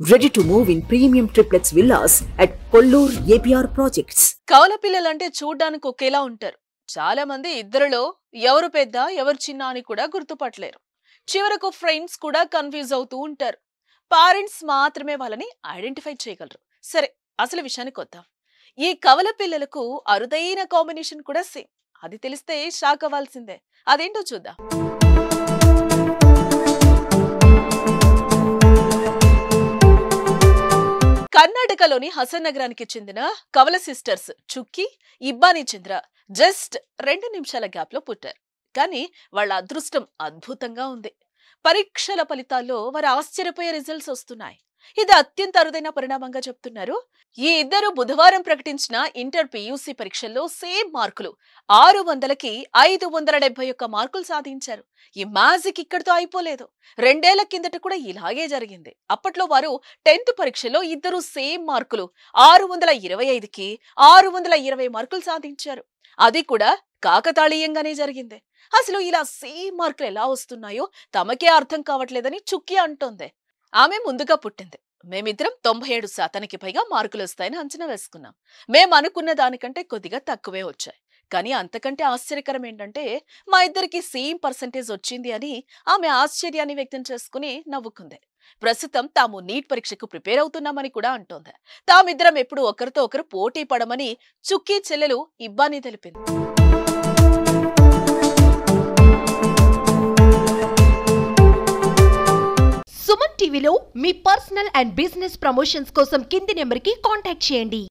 Ready to move in premium triplex villas at Kollur APR projects. కౌల పిల్లలంటే చూడ్డానికి ఒకేలా ఉంటారు. చాలా మంది ఇద్దరిలో ఎవరు పెద్ద ఎవరు చిన్న అని కూడా గుర్తుపట్టలేరు. చివరకు ఫ్రెండ్స్ కూడా కన్ఫ్యూజ్ అవుతూ ఉంటారు. పేరెంట్స్ మాత్రమే వాళ్ళని ఐడెంటిఫై చేయగలరు. సరే, అసలు విషయానికి వద్దాం. ఈ కవల పిల్లలకు అరుదైన కాంబినేషన్ కూడా సేమ్. అది తెలిస్తే షాక్ అవ్వాల్సిందే. అదేంటో చూద్దాం. కర్ణాటకలోని హసన్ నగరానికి చెందిన కవల సిస్టర్స్ చుక్కి, ఇబ్బానీ చంద్ర జస్ట్ 2 నిమిషాల గ్యాప్ లో పుట్టారు. కానీ వాళ్ళ అదృష్టం అద్భుతంగా ఉంది. పరీక్షల ఫలితాల్లో వారు ఆశ్చర్యపోయే రిజల్ట్స్ వస్తున్నాయి. ఇది అత్యంత అరుదైన పరిణామంగా చెప్తున్నారు. ఈ ఇద్దరు బుధవారం ప్రకటించిన ఇంటర్ PUC పరీక్షల్లో సేమ్ మార్కులు 600కి 571 మార్కులు సాధించారు. ఈ మ్యాజిక్ ఇక్కడితో అయిపోలేదు. 2 ఏళ్ల కిందట కూడా ఇలాగే జరిగింది. అప్పట్లో వారు 10th పరీక్షలో ఇద్దరు సేమ్ మార్కులు 625కి 620 మార్కులు సాధించారు. అది కూడా కాకతాళీయంగానే జరిగింది. అసలు ఇలా సేమ్ మార్కులు ఎలా వస్తున్నాయో తమకే అర్థం కావట్లేదని చుక్కి అంటోంది. ఆమె ముందుగా పుట్టింది. మేమిద్దరం 97% పైగా మార్కులు వస్తాయని అంచనా వేసుకున్నాం. మేము అనుకున్న దానికంటే కొద్దిగా తక్కువే వచ్చాయి. కానీ అంతకంటే ఆశ్చర్యకరం ఏంటంటే మా ఇద్దరికి సేమ్ పర్సెంటేజ్ వచ్చింది అని ఆమె ఆశ్చర్యాన్ని వ్యక్తం చేసుకుని నవ్వుకుంది. ప్రస్తుతం తాము నీట్ పరీక్షకు ప్రిపేర్ అవుతున్నామని కూడా అంటోంది. తామిద్దరం ఎప్పుడు ఒకరితో ఒకరు పోటీ పడమని చుక్కీ చెల్లెలు ఇబ్బానీ తెలిపింది. సుమన్ టీవీలో మీ పర్సనల్ అండ్ బిజినెస్ ప్రమోషన్స్ కోసం కింది నెంబర్కి కాంటాక్ట్ చేయండి.